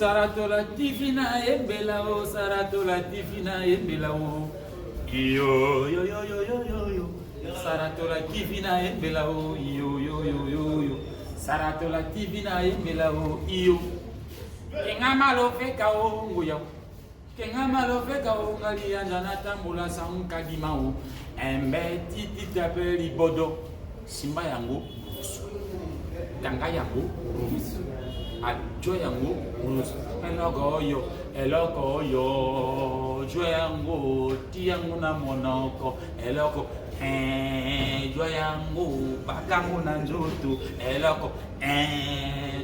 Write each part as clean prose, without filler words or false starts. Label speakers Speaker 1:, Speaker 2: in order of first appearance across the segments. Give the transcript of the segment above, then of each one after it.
Speaker 1: Saratola divina e bella o, Saratola divina e bella o. Yo yo yo yo yo yo yo. Saratola divina e bella o, yo yo yo yo yo. Saratola divina e bella o, yo. Kenga malo feka o ngoya. Kenga malo feka o ngali anjana tambula sanka dimao. Embe titi tapeli bodo. Simba yango. Tanga yango. Ajo yango, eloko yo, jo yango, ti yango na monoko, eloko, jo yango, bakango na njoto, eloko,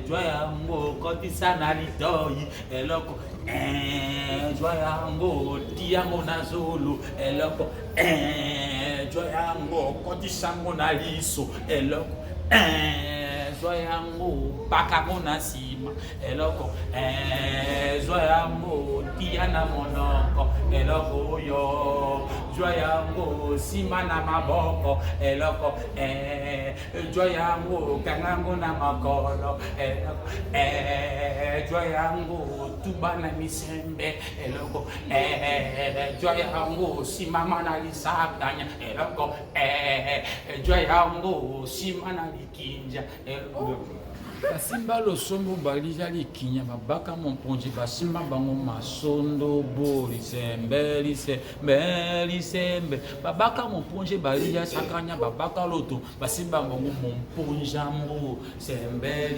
Speaker 1: jo yango, kotisa na litoi, eloko, jo yango, ti yango na zulu, eloko, jo yango, kotisa yango na liso, eloko, Zoyango, Bakamona Sima, Eloko, Zoyango, Tiana Monoko, Eloko yo, Zoyango, Simana Maboko, Eloko, Zoyango, Kangango Namakolo, Eloko, Zoyango, Tubana Misembe, Eloko, Zoyango, Simamana Lisabanya, Eloko, Zoyango, Simana Likinja, Basimba lo sombo balija likinya babaka monponji basimba bango masondo boli sembe babaka monponji balija sakanya babaka loto basimba bango monponjambo sembe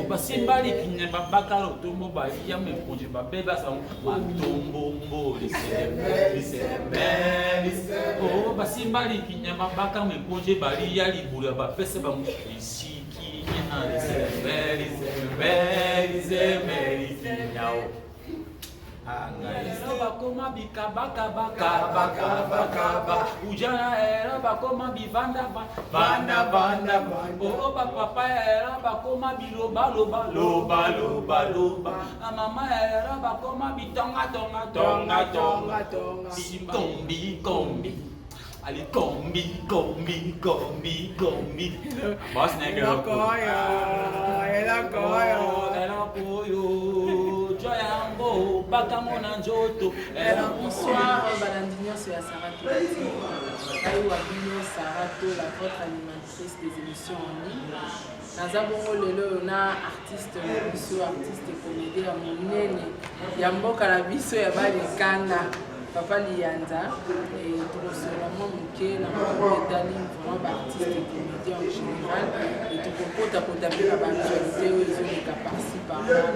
Speaker 1: basimba likinya babaka loto mo balija monponji babeba sango matombo boli sembe oh basimba likinya babaka monponji balija libula bapese bango Bakoma bika ujana era bakoma bivanda banda oh papa era bakoma biloba mama era bakoma bitonga kombi Ali kombi. Boss nigga. Ela koyo. Joyango, bakamona njoto.
Speaker 2: Bonsoir, Balandinion, c'est la Sarato. Aïwa Bino, Sarato, la votre animatrice des émissions en ligne. Nazabongo lelo na artiste comédien monene. Yamboka la biso ya bali kanda. Papa Lianza et tout simplement Mouké, la Dali, vraiment artiste et comédien en général. Et tout pour taper la actualité, ils ont par-ci, par-là,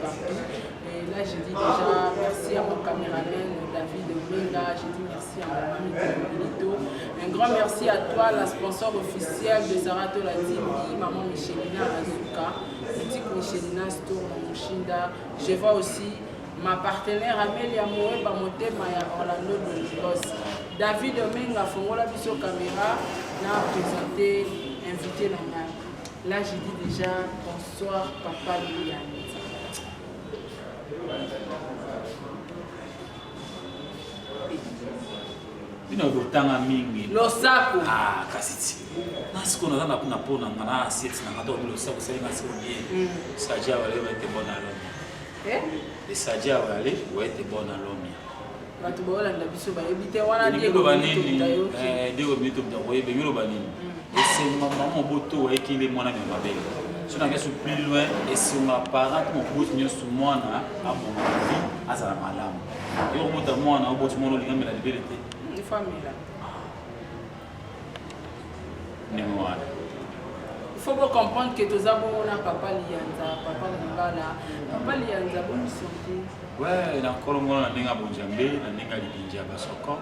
Speaker 2: partout. Et là, j'ai dit déjà merci à mon caméraman David Menga, j'ai dit merci à mon ami Benito. Un grand merci à toi, la sponsor officielle de Zarato la Timbi, maman Michelina Azuka, boutique Michelina Store dans Mouchinda. Je vois aussi ma partenaire Amélia Moé Bamotema ya Orlando de Lagos. David Omenga Fongola Biso Caméra n'a présenté, invité normal. Là j'ai dit déjà bonsoir Papa Liliane.
Speaker 1: Bino lotanga mingi.
Speaker 2: Losako.
Speaker 1: Ah, kasiti. Nasiko na zana kuna pona ngana asiti na ngato losako sele ngasi onie. Saja wale wete bona lomi. Les sadia wale wete bona lomi.
Speaker 2: Batu bola ndabiso ba ebite wana
Speaker 1: Diego banini. Diego bito mtakoye bengiro banini. Ese maman boto wa ekile mwana me mabele. Si on a quelque chose plus loin et si on a parent mon bout ni sur moi na à mon vie à ça la madame. Et on monte moi na au bout mon li ngamela liberté.
Speaker 2: Une famille là.
Speaker 1: Némoa.
Speaker 2: Il faut comprendre que tous abons na papa Lianza, papa Ngala, papa Lianza bonne santé.
Speaker 1: Ouais, na kolongo na ninga bonjambe na ninga libinja basoko.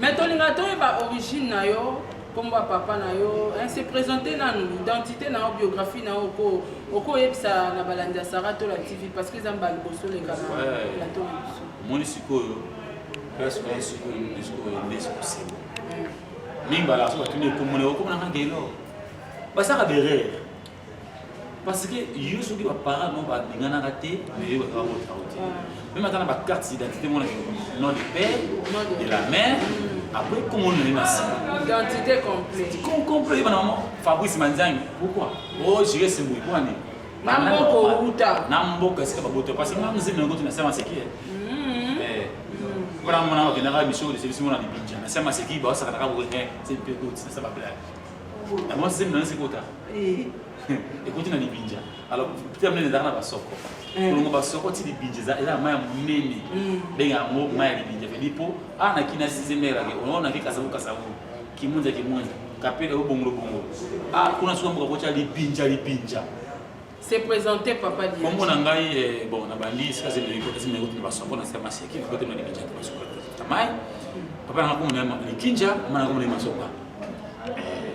Speaker 2: Mais ton lingato est origine na yo, comme papa na yo, c'est présenté dans l'identité, dans la biographie, dans le ça na balanda Sarato la TV parce que zamba liboso les gars.
Speaker 1: Mon isiko presque un isiko possible. Minga la so batuni ko mon ko na ngelo. Basa ka berere. Parce que yo soki ba parents non ba ngana raté mais yo ba votre route. Même maintenant ma carte d'identité mon nom de père, de la mère, après comment on est nassi.
Speaker 2: Identité complète.
Speaker 1: Complet maman Fabrice Manzang. Pourquoi? Oh, je vais se mouiller pour aller.
Speaker 2: Nambo uta.
Speaker 1: Nambo qu'est-ce que ba boto parce que même si nous ngoti na sama c'est qui? Voilà mon général mission de service mon na Libinja. Na sama c'est qui ba ça ka ko c'est peu good ça va plaire. Moi c'est non c'est quoi? Écoutez na Libinja. Alors peut-être même dans la soko. Kulungu basoko ti Libinja eza maya munene. Benga mo maya Libinja Filipo ana kina sizemera ke unaona kika sababu kasabu. Kimunja kapele bongo. Kuna suka mboka kocha Libinja.
Speaker 2: C'est présenté papa dit.
Speaker 1: Comme on a ngai bon na bandi c'est que c'est côté c'est côté basoko na sema c'est qui côté na Libinja basoko. Tamai. Papa na komona Libinja mana komona masoko.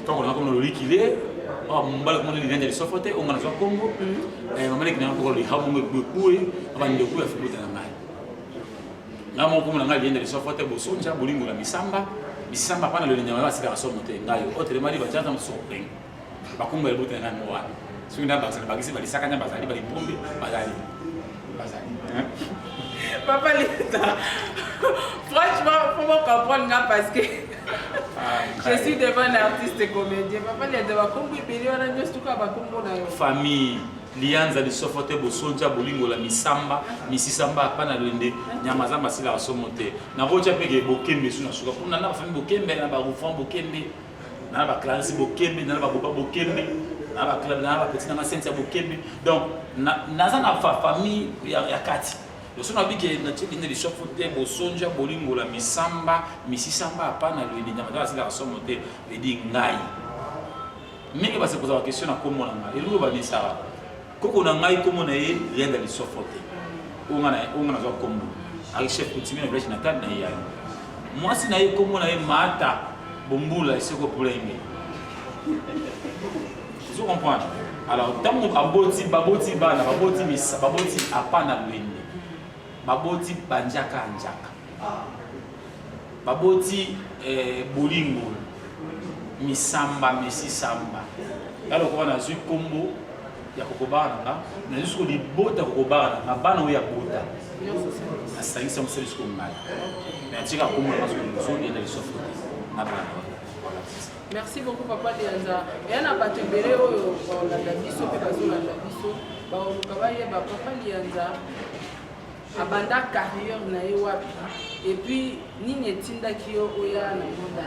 Speaker 1: Tant on a comme le likile mbala kuma ni ndio sofote ongana za Kongo mama lekina ko li hamu ngekuwe abandi kuya fibuta na ngai ngamo kuma ngai ndio sofote bosonja bolingo la misamba pana le nyama basika basomote ngayo otre mali bajaza msopeng bakumba ebuta na ngai mwa singa basala bagisi balisaka nyamba bazali bali pombe bazali
Speaker 2: papa lita franchement faut comprendre parce que je suis devant un artiste et comédien. Papa, il y a des
Speaker 1: famille, lianza de sofote bosonja bolingo la misamba, misisamba pana lende, nyamazamba sila somote. Na voja peke bokembe suna suka. Kuna na famille bokembe na ba enfant bokembe, na ba classe bokembe, na ba boba bokembe, na ba club na ba petit na sentia bokembe. Donc naza na famille ya kati. Le son a dit que notre ligne de sofote bosonja bolingo la misisamba pana lende, nyamazamba sila somote, et dit ngai. Mais il va se poser la question à comment on a. Et lui va dire ça. Koko na ngai comment on a rien dans les sofote. On a comme avec chef coutumier na village natal na yai. Moi si na yai comment on a mata bombula c'est quoi problème. Vous comprenez? Alors tant baboti bana baboti misa baboti apana lwende. Baboti banjaka njaka. Baboti bolingo misamba misisamba. Alors quand on a vu combo ya kokobana na jusqu'au libota kokobana na bana ya bota. Na sangi ça c'est jusqu'au mal. Mais tu as combo parce que nous sommes dans les soft na bana.
Speaker 2: Merci beaucoup papa Lianza. Et on a pas tembelé au la biso pe bazo la biso. Ba o kabaye ba papa Lianza. Abanda carrière na wapi. Et puis nini etinda kiyo oya na monde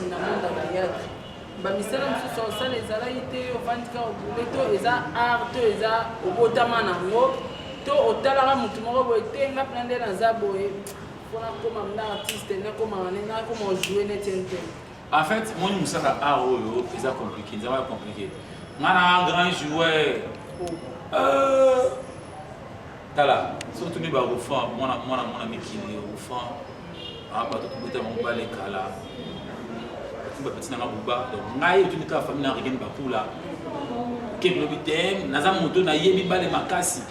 Speaker 2: na yaki. Ba misala msuso osala ezala ite ovandika obuleto eza art to eza obotama nango to otalaka mutu moko boye te nga pena nde naza boye mpona koma mna artiste na koma jouer neti ente.
Speaker 1: En fait moni musala art oyo eza compliqué eza compliqué ngana grand joueur tala surtout ni ba refrain mona mikili refrain ba to kubeta mo ba le kala ba petit na buba donc ngai tu nika famille na regen ba pula ke no bitem na za moto na yebi bale makasi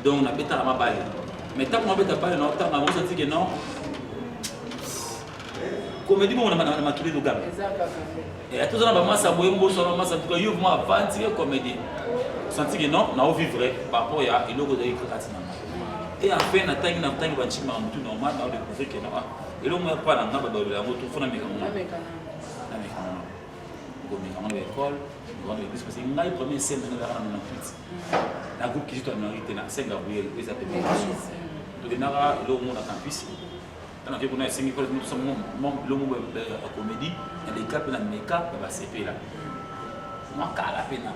Speaker 1: donc na beta ma bale mais tant qu'on beta bale na tant na on senti que non comédie mo na makili do gamme et à tous on ba massa boyembo so na massa to yo mo avanti comédie senti que non na vivre par rapport ya iloko de ikati na et après na tangi ba chima mutu normal na découvrir que non et là moi pas na ba la moto fona meka mo na école dans l'église parce que ngai premier scène na na petite na groupe qui est en été na Saint Gabriel les appels le nara lo mo na campus dans que kuna singi pour nous sommes lo mo comédie et les cap na make-up ba CP là moi kala pena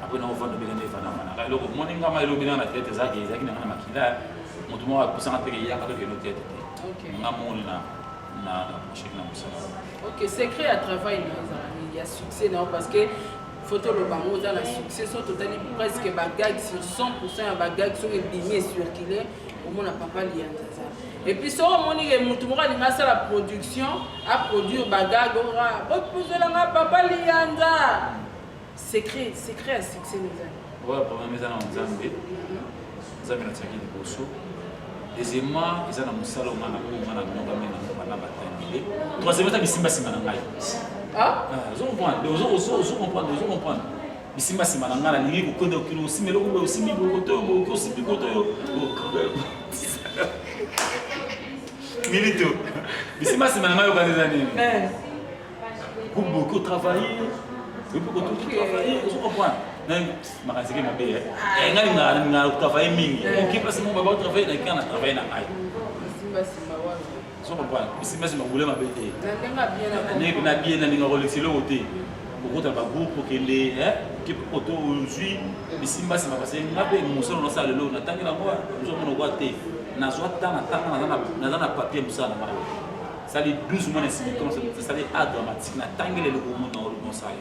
Speaker 1: après na ovando bela ne fana mana lo mo ninga ma lo bela na tête zaki na makila moto mo akusanga peke ya ka que no tête OK na mo na chef na musala.
Speaker 2: OK, secret à travail il y a succès non parce que photo le bango dans la succès sont totalement presque bagage sur 100% un bagage sur le bimé circulé omona papa lianza za et puis so omoni ke mutu moko alinga asala production aproduire bagage ora bopozelanga papa lianza secret à succès nezali
Speaker 1: ouais problème ezana nzambe nzambe na tsaki liboso deuxièmement ezana mosala omana nongami na batangile troisièmement eza bisimba nsima na ngai ozocomprendre bisimba nsima na ngai nalingi kokonda okili osimi eloko boye osimi bokoto oyo osimi koto oyo milito bisimba nsima na ngai okani eza nini beaucoup travailler ozocomprendre makaziki mabe ngai nga travailler mingi oki place mo baba travailler na kana travailler na ngai bisimba nsima bule mabe te na bien na ninga kolexilo kote kokota ba groupe okende koto ozwi bisimba nsima parce nga mpe mosala nosala lelo natangela ngo ozomona okwa te nazwa tanga naza na papier mosala na ngai sali 12 mois nsima comme ça sali art dramatique natangela eloko omona mosala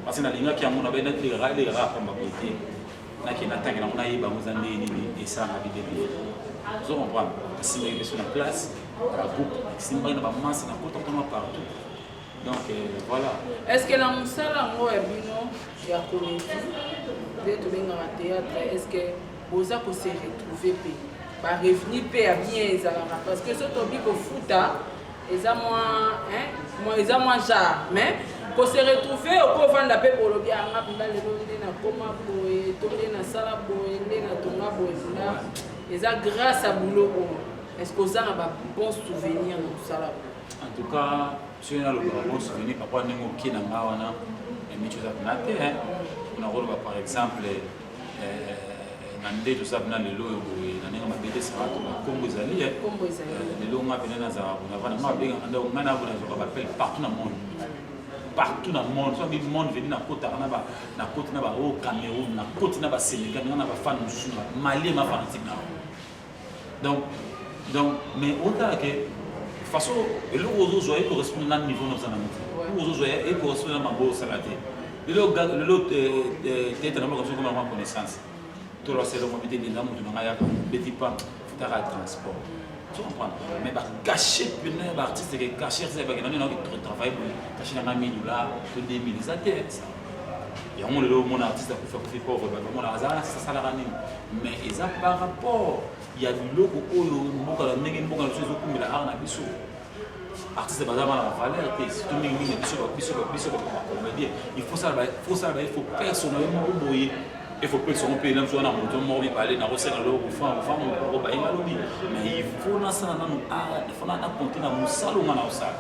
Speaker 1: parce que nalingaki yango nabenatelekaka pamba boye te nakende natangela ngo nayeba ngo eza ndenge nini esala bidebe ozocomprendre asimbaki biso na classe bagroupe asimbaki na bamasse na kota mpona partout donc voilà
Speaker 2: est ce que na mosala yango ya bino ya comédie nde tobengaka théâtre est ce que boza kose retrouve mpe barevenu mpe ya bien ezalaka parce que so tobi kofuta eza mwa genre mais kose retrouve okovanda mpe kolobi anga mpunda lelo nde nakoma boye to nde nasala boye nde natonga boye mpunda eza grâce à boulot oyo est ce que oza na babon souvenir na mosala
Speaker 1: en tout cas soki nalobaka bon souvenir papa ndenge okie na nga wana micho eza pena te mpona koloba par exemple na nde toza pena lelo oyo boye na ndenge mabete esaka to bakombo ezali lelo nga pene nazala bonavana nga babengaka ndako ngai nabona nazwaka bapele partout na monde partout dans le monde, soit le monde venu na côte na côte na au Cameroun, na côte na Sénégal, na fan musulman, Mali ma fanatique na. Donc mais autant que façon le ozo joyeux correspond à niveau nos amis. Ozo joyeux et correspond à ma beau salade. L'autre tête na comme ma connaissance. Tout le c'est le mobilité des dames de ngaya petit pas tara transport. Tu comprends? Mais bah cacher pena bah artiste qui cacher c'est bah qui n'a travail pour cacher na mami là tout démilisateur ça. Et on le mon artiste a fait pauvre bah mon hasard ça la rani mais ils a par rapport il y a du logo oyo mboka la ndenge mboka la chose okumela arna biso artiste bazama la valeur te si tout mingi biso comédien il faut ça il faut personnellement oboyer il faut que son pays là soit na moto mo bi parler na recette lo ko fa ko ba ina lobi mais il faut na sana na no il faut na compter na musalo ngana usala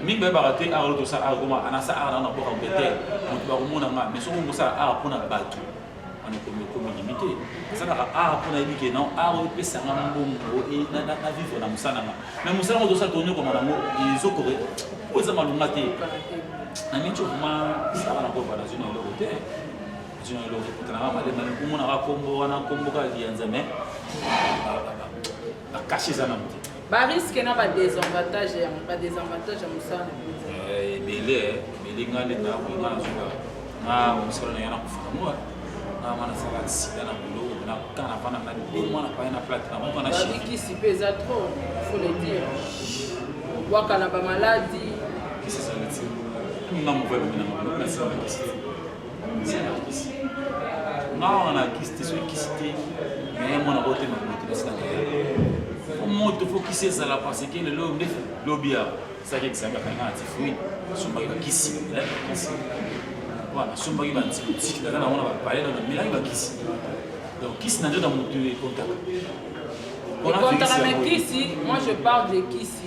Speaker 1: mingi ba raté a lo to sa a goma ana sa a na boka bete mo ba ko mona nga mais so ko sa a pona batu ana ko me limité ça na a pona ibike non a o pesa nga mbongo e na vivre na musana nga mais musala ko to sa tonyo ko na mo izo ko ko za malunga te na mincho ma sa na ko ba na zone lo te on a combo mais caché ça non
Speaker 2: ba risque na ba désavantage à musana
Speaker 1: mais ngale na ko ngana zuka na musala na yana kufahamwa na mana sala sida na bulo na kana pana na demo na pa na plate na mona
Speaker 2: chi qui si pesa trop faut le dire waka na ba maladie
Speaker 1: qui c'est ça le dire tout na mo na na ça non on a quitté ceux qui cité mais mon côté ma côté c'est là moi il faut qui c'est ça là parce que le lobia ça qui ça quand anti-fruit sumba qui kisi voilà sumba qui anti-fruit là on va parler dans mais là il va kisi donc kisi n'a dans mon contact
Speaker 2: mais kisi moi je parle de kisi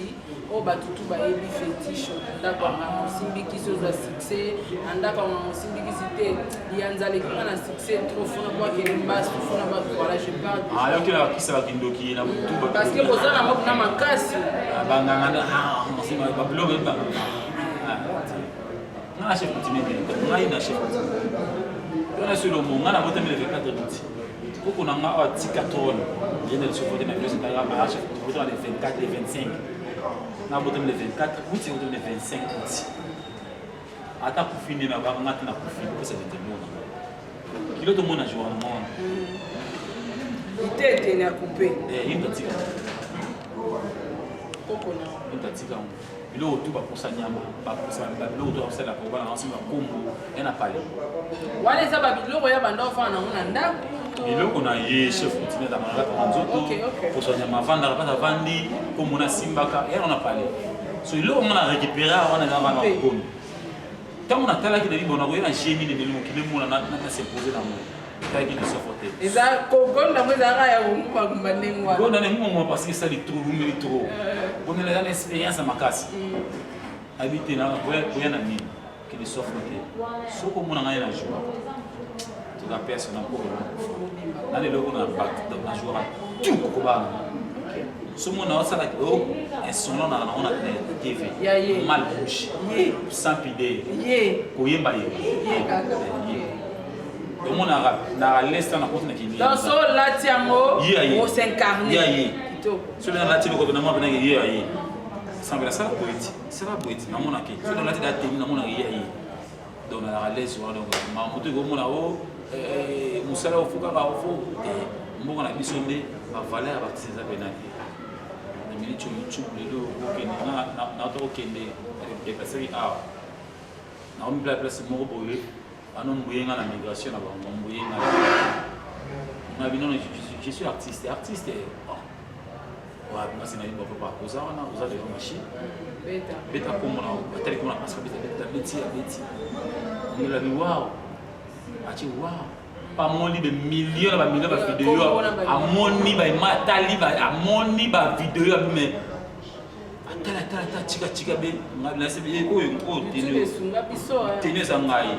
Speaker 2: o batutu bayebi fétiche ndako ya mosimbi kisi ozwa succès andako ya mosimbi kisi te lianzaleki nga na succès trop fona bwakele mbasi fona voilà je parle
Speaker 1: yokela bakisa bakindoki na mutu
Speaker 2: parce que boza na moko na makasi
Speaker 1: banganga babiloko ebanga nga na chef coutumier ngai na chef coutumier ona solo mo nga na botami le 24 août koko na nga awa tika tone yende le sofote na biso kaka ma chef coutumier le 24 et 25 na botem le 24 août et le 25 août ata kufini na banga na kufini ko ça veut dire kilo to mona jour na
Speaker 2: était à couper.
Speaker 1: Il est petit.
Speaker 2: Coconut.
Speaker 1: Il est petit. Il est autour de la nyama, il est autour de la combo, il a parlé.
Speaker 2: Voilà les ababilo, il y a un enfant en anda.
Speaker 1: Il est qu'on a eu chef continent dans la Manzoto. Pour son nyama, vendre la pâte à vandi, comme on a simbaka, et on a parlé. So il est on a récupéré, on a dans la combo. Quand on a talé qu'il a dit bon, on a gémi de l'élément qui est mon a s'imposé dans moi.
Speaker 2: Et ça, quand on a fait ça, on a fait ça.
Speaker 1: On a fait parce que ça est trop, trop. On a l'expérience à ma casse. Habiter là, pour y en avoir qui est soft. Ce qu'on a gagné la joie, toute la personne a pour là. Là, les locaux on a battu dans la joie. Tout le monde. Ce monde a ça là, un son là, on a TV. Mal bouche, sans idée. Koyemba le monde a l'est dans la côte qui
Speaker 2: dans ce latiamo on s'incarne
Speaker 1: celui là tu le gouvernement ben yé semble ça poétique c'est la poétique na mona ke celui là tu da terminer na mona yé donc na l'est donc ma moto go mona o musala ofuka ka ofo mbongo na biso nde ba valeur ba tisa benaki na minute YouTube lelo ko na to kende e passer na on place mo boye anon mboyenga la migration na bango mboyenga na bino je suis artiste ouais moi c'est na libre pas oza de machine beta comme on a télé comme parce que beta beti on la wow achi wow pas moni de millions ba millions ba vidéo amoni ba matali ba amoni ba vidéo mais atala chika be ngabila se be ko tenu za ngai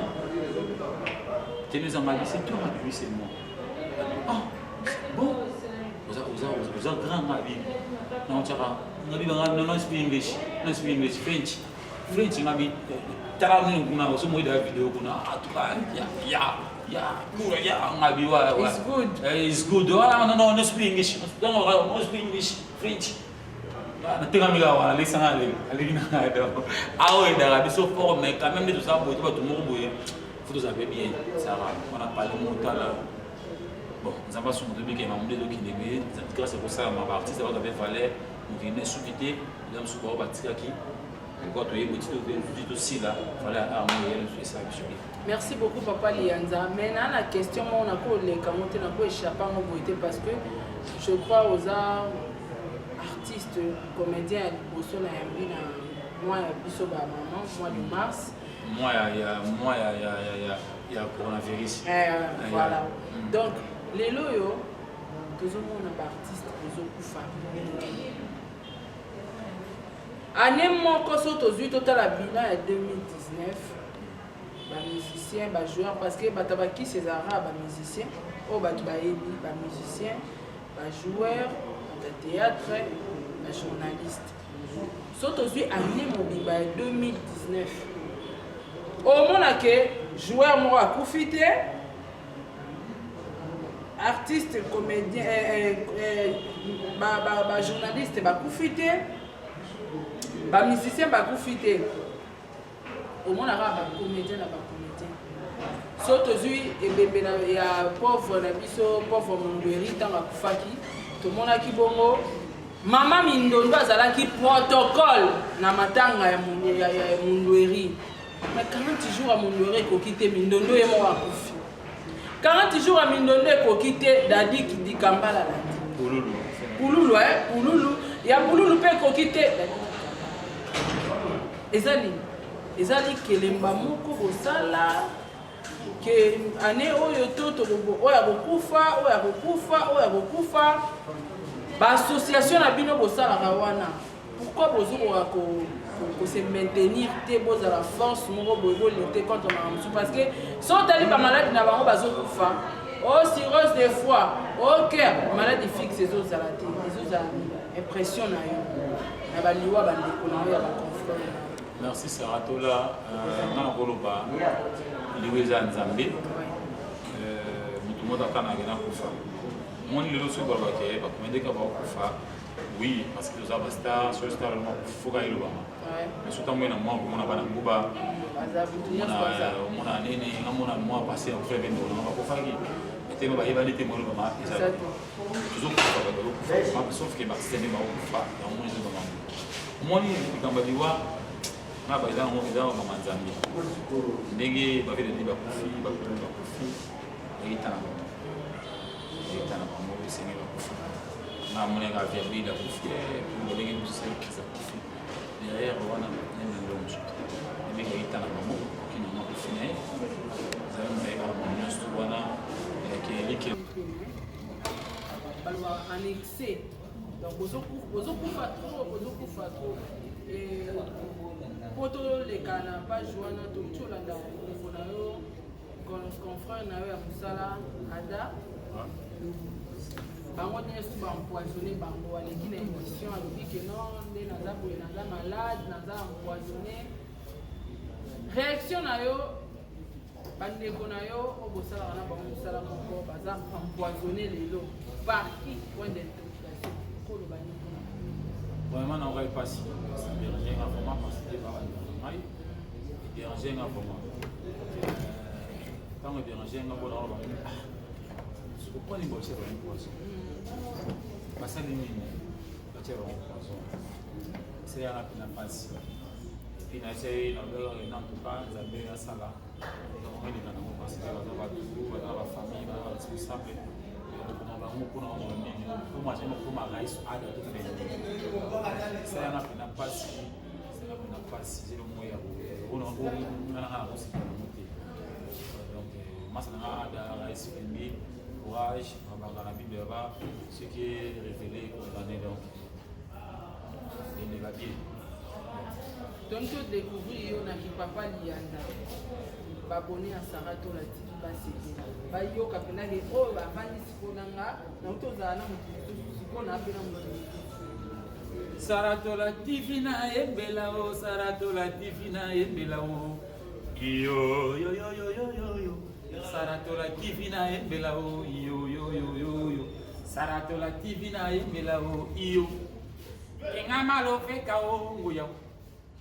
Speaker 1: tenez en mali, c'est toi lui, c'est moi. Ah, bon, vous avez grand mabi. Non, tu as non speak English, non speak English, French, mabi. Tara nous kuna so moi de vidéo kuna atuka ya mabi wa.
Speaker 2: It's good.
Speaker 1: It's good. No speak English. No speak English, French. Na tenga miga wa lesanga ali na do. Ah ouais, da biso fort mais quand même tout ça pour tout le monde. Vous avez bien, ça va. On a parlé de montant là. Bon, nous avons sur le qui est membre de l'Okindébé. Grâce à ça, ma artiste va avoir valeur. Nous venons souffler. Nous avons souvent bâti qui. Quand tu es petit aussi là, il fallait harmonier le ça.
Speaker 2: Merci beaucoup, Papa Lianza. Maintenant, la question, on a quoi les commentaires, on a quoi échapper en beauté parce que je crois aux arts, artistes, comédiens, ils sont là, moi, je mois de mars.
Speaker 1: Moi, il y a coronavirus.
Speaker 2: Voilà. Donc, les loyaux, tous les artistes, tous les année mon coso tozu total la bilan en 2019. Les musiciens, les joueurs, parce que Batabaki c'est arabes, les musiciens, les musiciens, les joueurs, les théâtre, les journalistes. Surtout année mon bilan en 2019. Au moins que joueur moi profité, artiste, comédien, journaliste va profiter, musicien va profiter. Au moins arabe comédien va comédien. Surtout il y a pauvre pauvre Mondoueri dans la kufaki, tout le monde qui bongo. Maman Mindondo azala qui protocole na matanga ya Mondoueri. Mais 40 jours à Mondoueri ko quitter Mindondo et moi akufi. 40 jours à Mindondo ko quitter Dadi qui dit Kambala Dadi. Pouloulou Pouloulou. Il y a Pouloulou pe ko quitter. Ezali kelemba moko kosala que année oyo toto oya kokufa ba association na bino bosala wana. Pourquoi bozokoka ko se maintenir te boza la force moko bozo lutter contre la parce que sont tali ba malade na bango bazokufa. Oh cirrhose des foie, OK, maladie fixe les autres zalati, les autres impression na yo. Na ba liwa ba ndeko na yo ya ba confrère.
Speaker 1: Merci Saratola. Dans le Goloba, il y a un Zambé. Mutumoda Kana Gena Kufa. Mon lieu sur Gorbaké, comme des Kaba Kufa. Oui, parce que nous avons star, sur star, le Fuga et le Bama. Mais surtout, moi, on a pas Kuba. On a passé en fait 22 ans. système va évaluer tes mots maman toujours sauf que système va pas dans mon jeu maman moi ni quand va dire na ba eza maman Zambie ndenge ba vile ni ba kufi itana maman c'est ba kufi na mon ga via bi la kufi pour ndenge nous c'est ça kufi derrière wana nende ndongo ndenge itana maman qui nous m'a fini ça me fait vraiment juste wana
Speaker 2: annexé donc bozokufa trop et poto leka na page wana tokuti olanda ndeko na yo confrère na yo ya mosala ada bango nyonso baempoisonné bango aleki na émission alobi ke non nde naza boye naza malade naza empoisonné réaction na yo bandeko na yo oyo bosalaka na bango mosala moko baza empoisonné lelo par qui point d'interprétation koloba nini mpona
Speaker 1: vraiment naokai mpasi déranger nga vraiment parce que ngai déranger nga vraiment ntango déranger nga mpona oloba sokoponi botie bango poison basali nini batie bango poison eseyanga mpena mpasi puis nasei nabelaka nantuka nzambe asala omeleka nango parce que baza bato baza bafamille baza baresponsable okoma bango mpona omonini omazali okoma raiso ada tofeli eseyanga mpena mpasi zelo moya onanga na kosika nango te donc masa nanga ada rais fembi courage babanga na bible yaba ce qui est révélé condamné donc elela bien
Speaker 2: donc todécouvrir yo na kipapa lianda babone ya Sarah tola tiki basepela bayoka mpenake oyo bavandi sikoyo nanga nauti ozala na motu mosusu sikoyo na apena motu
Speaker 1: Saratola tifina yembela o Saratola tifina yembela o yo yo yo yo yo yo yo Saratola tifina yembela o yo yo yo yo yo Saratola tifina yembela o yo kenga malo feka o nguya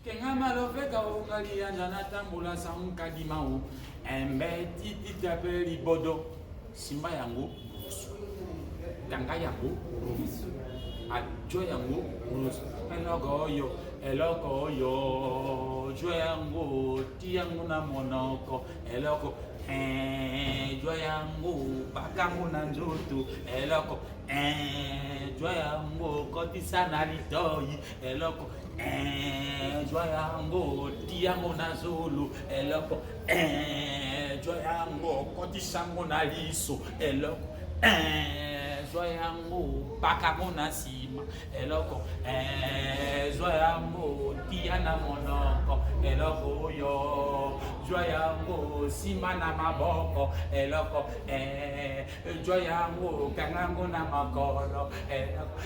Speaker 1: kenga malo feka o ngali anjana tambula sanka dimao embe titi tapeli bodo simba yango kanga yango ajo yango eloko yo jo yango ti yango na monoko eloko jo yango bakango na nzoto eloko jo yango kotisa na litoi eloko jo yango ti yango na zolo eloko jo yango kotisa yango na liso eloko zwa yango bakango na nsima eloko zwa yango tia na monoko eloko oyo zwa yango nsima na maboko eloko zwa yango kangango na makolo eloko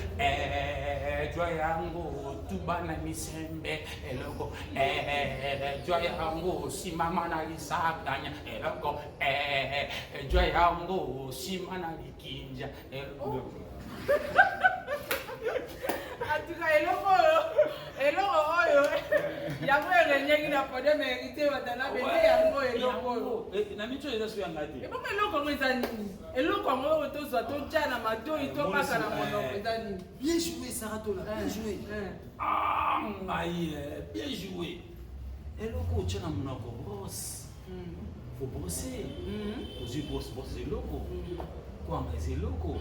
Speaker 1: zwa yango tuba na misembe eloko zwa yango simama na lisakanya eloko zwa yango sima na likinja
Speaker 2: atuka eloko oyo yango erenyengi na pode mérité batana bende yango eloko oyo
Speaker 1: na micho eza so yanga te
Speaker 2: eboma eloko yango eza nini eloko yango oyo tozwa totya na matoi tobaka na monoko eza nini
Speaker 1: bien joué Saratola bien joué aïe bien joué eloko otya na monoko brosse faut brosser ozwi brosse eloko kwanga eza eloko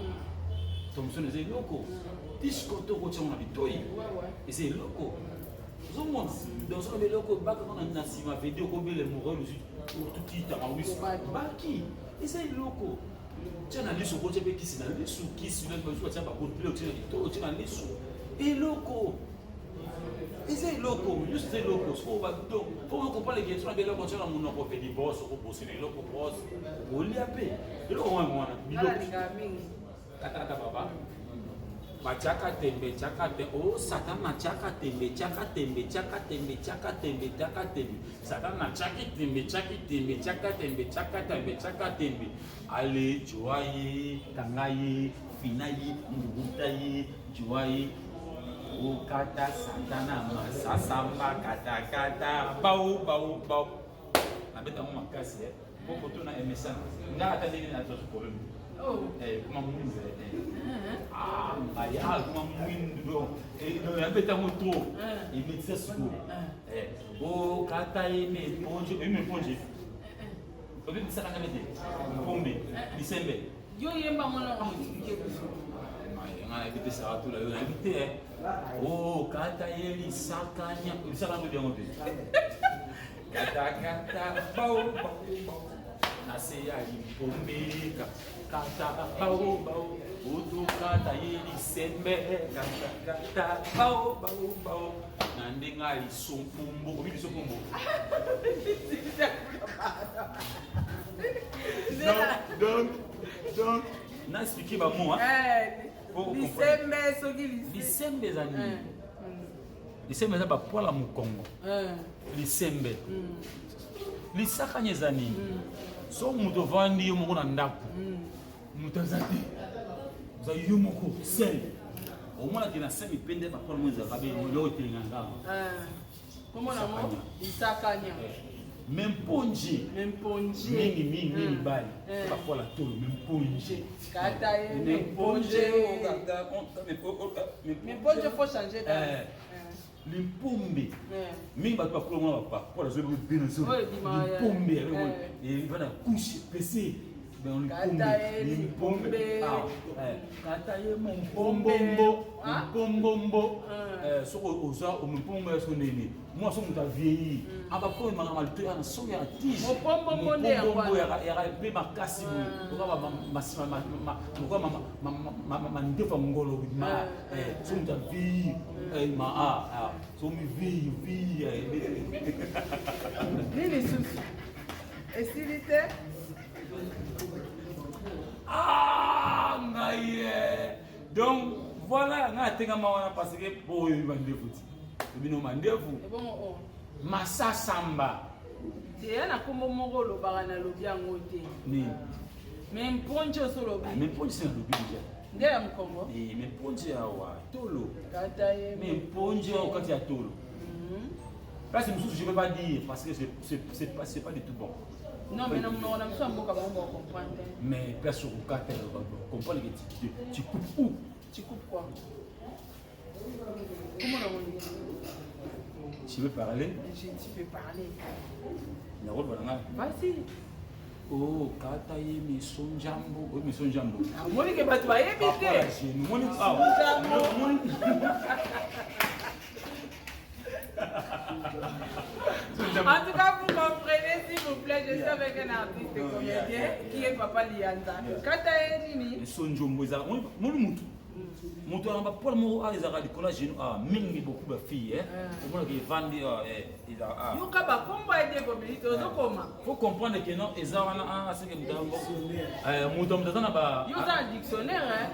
Speaker 1: Thompson eza eloko discoto kotia na bitoi eza eloko ozomona donc soki eloko baka kaka na nsima video kobele morel ozwi tutitaka wiso baki eza eloko tia na liso kotia mpe kisi na liso kisi bazuka tia bakonpile otia na litoi otia na liso eloko eza eloko juste eza eloko donc po okomprendre ke sona beloko otia na monoko mpe divorce okobose na eloko brosse olia mpe eloko wana biloko kata baba machaka tembe chaka te oh satana chaka tembe chaka tembe chaka tembe chaka tembe chaka tembe satana chaki tembe chaki tembe chaka tembe chaka tembe chaka tembe ale joie kangaye finaye ngutaye joie ukata satana masasamba kata kata bau na beta mo makasi poko tuna emesan nga ata ndenge na to problème
Speaker 2: Oh.
Speaker 1: Comment mourir? Ah, comment mourir? Et il y avait un trop. Il met ça sur. Oh, quand il met ponge, il met ponge. Vous avez dit ça quand il met pombe, December.
Speaker 2: Yo, il y a un moment où il
Speaker 1: on a évité ça tout là, on a évité. Oh, quand il y a sakanya, il sakanya bien monté. Kata bao bao. Naseya impombe kata bao bao. Utu kata yeli sembe kata bao bao bao. Nande ngali sompumbo, kobi sompumbo. Donc, na expliquer ba mo
Speaker 2: Lisembe soki
Speaker 1: lisembe za nini? Lisembe za ba pola mu Congo. Lisembe. Lisakanye za nini? So muto vandi yo moko na ndako. Muto zati. Za yo moko sel. Au moins la semi pende ba pola mo za kabe yo telinganga.
Speaker 2: Comment na mo? Lisakanya.
Speaker 1: Même ponji. Mingi bali. Ba pola tolo même ponji.
Speaker 2: Kata ye ponje. Mais ponje faut changer d'air.
Speaker 1: Limpombe. Mingi ba pola mo ba pola zo bien zo. Limpombe et va na couche PC. Ben on limpombe. Kata ye mon bombombo. Bombombo. Soko oza o mpombe so nene. Moi so muta vieilli. Aba ko manga malto ya so ya tige.
Speaker 2: Mo bombombo nde ya kwa.
Speaker 1: Ya be makasi bo. Ko ba masima ma ndefa ngolo ma so muta vieilli. Ma so mi vieilli.
Speaker 2: Nini susu. Estilité.
Speaker 1: Ngaye. Donc voilà, nga tenga mawana parce que pour y mandefu ti. Bino mandefu.
Speaker 2: Bon
Speaker 1: Massa samba.
Speaker 2: Te na kombo moko lo bagana lo biango te.
Speaker 1: Ni.
Speaker 2: Mais mponjo so lo bi.
Speaker 1: Mais mponjo c'est lo bi déjà.
Speaker 2: Nde ya mkongo?
Speaker 1: Eh, mais mponjo ya wa tolo.
Speaker 2: Kata ye.
Speaker 1: Mais mponjo quand il y a tolo. Là c'est je peux pas dire parce que c'est pas du tout bon.
Speaker 2: Non, mais non, on a besoin de comprendre.
Speaker 1: Mais place au cartel, comprendre que tu coupes où?
Speaker 2: Tu coupes quoi? Comment on dit?
Speaker 1: Tu veux parler?
Speaker 2: Tu peux parler.
Speaker 1: Vas-y. Oh, kata ye mission jambo, oh mission jambo.
Speaker 2: Moi que tu vas éviter.
Speaker 1: Moi
Speaker 2: En tout cas, vous comprenez, s'il vous plaît, je suis avec un artiste comédien qui est Papa Lianda. Quand tu as dit,
Speaker 1: Moto amba pour mo a ezaka likola jeune mingi beaucoup de filles on voit que vandi il a
Speaker 2: yo ka ba kombo ide community ozokoma
Speaker 1: faut comprendre que non ezana c'est que mutambo mutambo tana ba
Speaker 2: yo za dictionnaire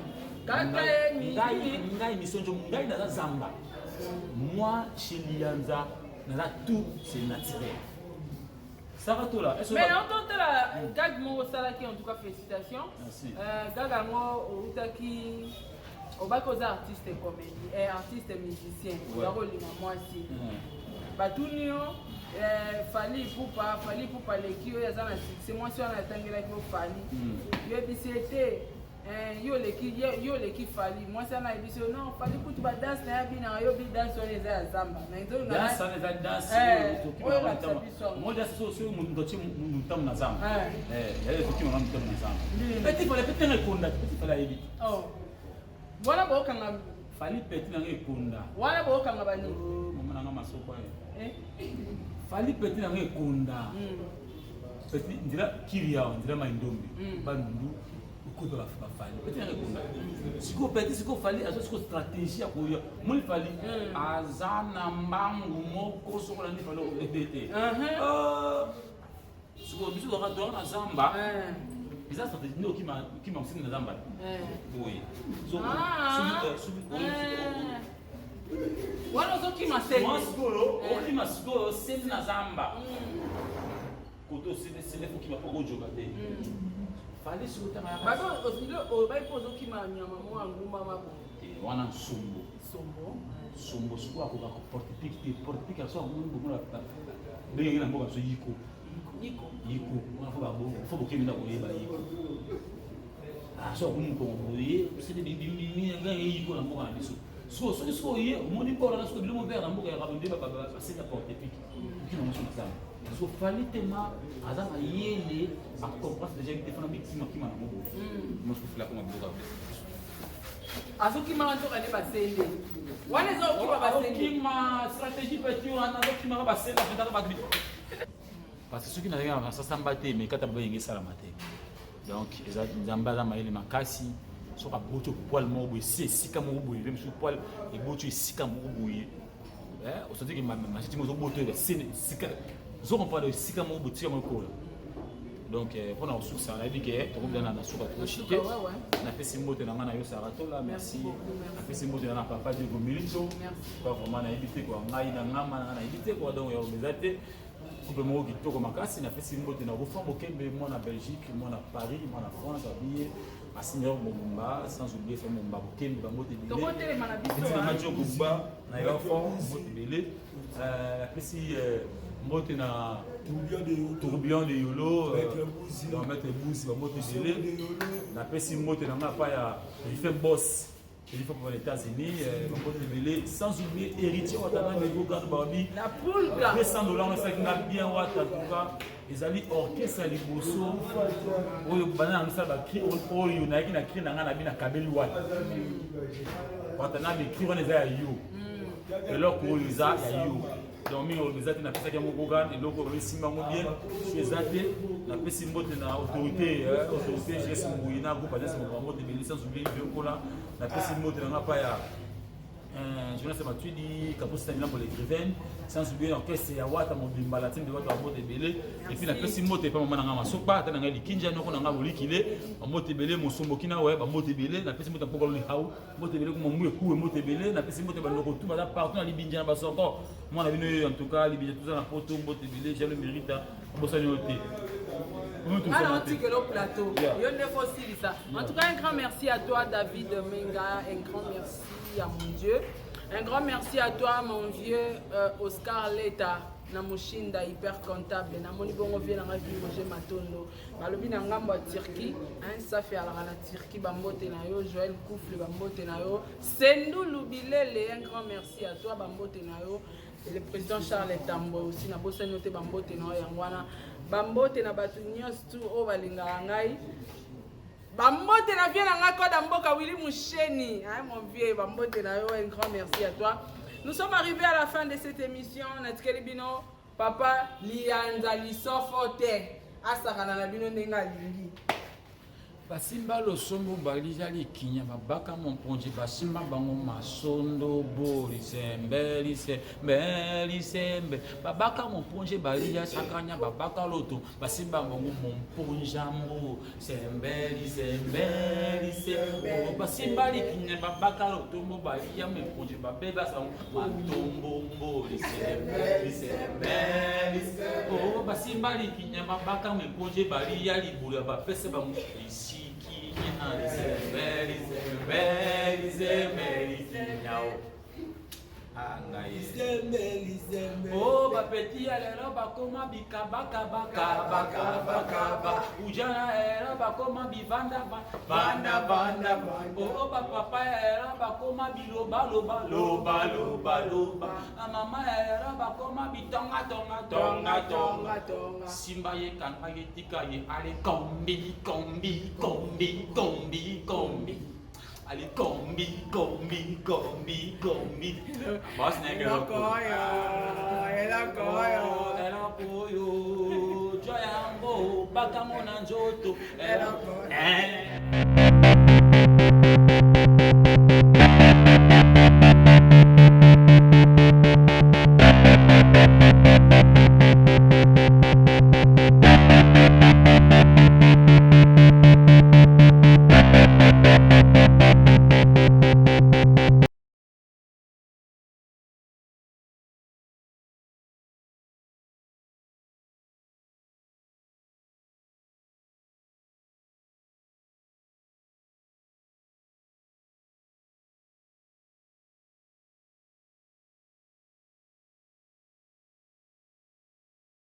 Speaker 2: kata
Speaker 1: ngai misonjo ngai na zamba moi chez Lianza na tout c'est naturel ça va tout là.
Speaker 2: Mais on entend là gag mo salaki en tout cas félicitations.
Speaker 1: Merci.
Speaker 2: Gaga mo utaki obako za artiste comédie et artiste musicien. Ngaro lima moi aussi. Batunio fali pupa lekio ya zana succès moi si on atangela ko fali. Yo bisete yo leki fali moi ça na biso non fali kutu ba dance na bina yo bi dance on eza zamba na nzo na
Speaker 1: dance on eza dance moi dance so mutochi mutam na zamba yale tuki mutam na zamba petit rekonda petit fala yebi
Speaker 2: oh voilà bo kanga
Speaker 1: fali petit na rekonda
Speaker 2: voilà bo kanga bani
Speaker 1: mama na masoko fali petit na rekonda petit ndira kiria ndira maindombi bandu kuto la fali petit na rekonda siko petit siko fali aso siko stratégie ya koya muli fali azana mbangu moko sokola ndi fali obete siko biso ka doa na zamba bizarre stratégie ndo kima msini na zamba oui so
Speaker 2: wala zo kima seli
Speaker 1: kima siko seli na zamba koto sele fo kima poko joka te fali siko tanga
Speaker 2: bado osilo o bai pozo kima nyama mo anguma mabo
Speaker 1: wana sombo siko akoka ko portique aso mungu mona bengi na mboka so yiko wana fo babo fo bokemi na koyeba yiko so ko mo boye c'est des bimbi nga yi ko na mo na biso so ye mo ni ko na so bilo mo ver na mo ka rabonde ba c'est la porte pique qui non so ça so fallait tellement azam yele a comprendre déjà que défendre victime qui m'a mo mo so fala ko ma biso
Speaker 2: azoki manto kane basende wana zo okiba basende
Speaker 1: qui ma stratégie petit on a qui ma basende peut-être pas parce que ceux qui n'arrivent à ça mbaté mais quand tu as besoin ça la maté donc ils ont bazar maïli makasi so ka boto poil mo boy si ka mo boy même sur poil et boto si ka mo boy on se dit que ma chiti mo boto si ka zo on parle de si ka mo boto mo ko donc pour nous sur ça on a dit que tu vas dans la souka trop chiqué on a fait ces mots de nanga na yo saratola merci on a fait ces mots de nanga papa de Gomilito pas vraiment na éviter quoi ngai na ngama na éviter quoi donc yo bezate couple mo kitoko makasi na fait ces mots de na refond bokembe moi na Belgique moi na Paris moi na France habillé à Seigneur Momba sans oublier son Momba bokembe ba mote bilé
Speaker 2: donc tele mana biso
Speaker 1: na majo gumba na yo fond mote bilé pesi mote na tourbillon de yolo dans mettre bouzi ba mote bilé na pesi mote na nga pa ya il fait boss il faut pour les États-Unis ba mote bilé sans oublier héritier watana de Gogan Babi
Speaker 2: la pulga
Speaker 1: $200 ça qui n'a bien wata en tout cas ils allaient orchestre à liboso oyo bana na sala ba cri oyo na ki na cri na nga na bi na kabeli wata watana de cri wana za ya yo alors ko les a ya yo donc mingi olobezate na pesaki yango Gogan eloko osimba ngo bien ezate na pesi mbote na autorité gs mbui na groupe agence mbote ebele sans oublier viokola na pesi mbote na nga pa ya Jonas Matuidi Kaposi Milambo l'écrivaine sans oublier l'orchestre ya wata mobimba la team de wata mbote ebele et puis na pesi mbote pa mama na nga masopa ata na nga likinja noko na nga bolikile mbote ebele mosomboki na we ba mbote ebele na pesi mbote mpoka loli hau mbote ebele ko momu ekuwe mbote ebele na pesi mbote ba loko tout ba partout na libinja na basoko moi na bino en tout cas libinja tout ça na poto mbote ebele j'ai le mérite bossa ni oté
Speaker 2: alors tu que le plateau yo ne faut ça en tout cas un grand merci à toi David Menga un grand merci à mon Dieu. Un grand merci à toi, mon vieux Oscar Leta, Namushinda hyper comptable. Namoni bongo vient dans la vie Roger Matondo. Balobi na ngambo Turquie, hein ça fait à la Turquie bambote na yo, Joël Koufle bambote na yo, Sendou Lubilele, un grand merci à toi bambote na yo. Et le président Charles Tambo aussi na bossa noté bambote na yo yangwana. Bambote na batu nyos tout o balinga ngai. Bambote na vie na nga koda mboka Willy Moucheni, hein mon vieux, bambote na yo, un grand merci à toi. Nous sommes arrivés à la fin de cette émission. Natikeli bino papa lianza lisofote asakana na bino ndenga lingi.
Speaker 1: Basimba losombo balija likinya babaka momponje basimba bango masondo boli sembe babaka momponje balija sakanya babaka loto basimba bango momponjambo sembe basimba likinya babaka loto mo balija momponje babeba sango matombo boli sembe oh basimba likinya babaka momponje balija libula bapese bango ici oh bapeti alelo bakoma bikabaka ujana era bakoma bivanda banda oh papa era bakoma biloba mama era bakoma bitonga simba ye kanga ye tika ye ale kombi allez combi boss nigga ela koyo joyambo bakamona njoto ela